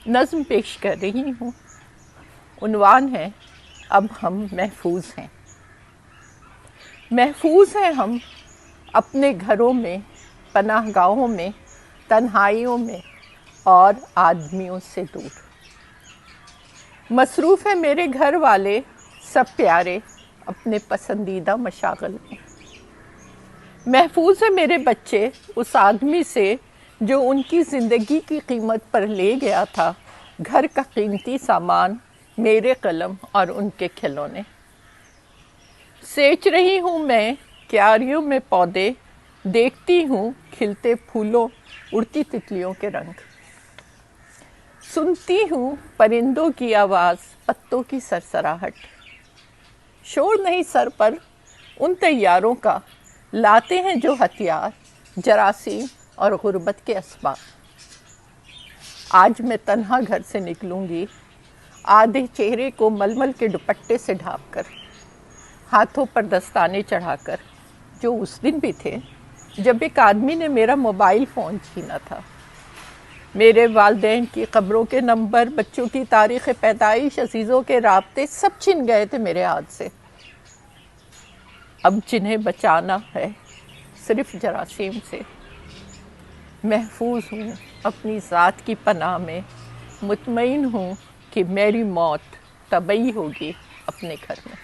نظم پیش کر رہی ہوں. عنوان ہے اب ہم محفوظ ہیں. محفوظ ہیں ہم اپنے گھروں میں، پناہ گاہوں میں، تنہائیوں میں اور آدمیوں سے دور. مصروف ہیں میرے گھر والے سب پیارے اپنے پسندیدہ مشاغل میں. محفوظ ہیں میرے بچے اس آدمی سے جو ان کی زندگی کی قیمت پر لے گیا تھا گھر کا قیمتی سامان، میرے قلم اور ان کے کھلونے. سینچ رہی ہوں میں کیاریوں میں پودے، دیکھتی ہوں کھلتے پھولوں، اڑتی تتلیوں کے رنگ. سنتی ہوں پرندوں کی آواز، پتوں کی سرسراہٹ. شور نہیں سر پر ان طیاروں کا، لاتے ہیں جو ہتھیار، جراثیم اور غربت کے اسباب. آج میں تنہا گھر سے نکلوں گی، آدھے چہرے کو ململ کے دوپٹے سے ڈھانپ کر، ہاتھوں پر دستانے چڑھا کر، جو اس دن بھی تھے جب ایک آدمی نے میرا موبائل فون چھینا تھا. میرے والدین کی قبروں کے نمبر، بچوں کی تاریخ پیدائش، عزیزوں کے رابطے سب چھن گئے تھے میرے ہاتھ سے. اب جنہیں بچانا ہے صرف جراثیم سے. محفوظ ہوں اپنی ذات کی پناہ میں، مطمئن ہوں کہ میری موت طبعی ہوگی اپنے گھر میں.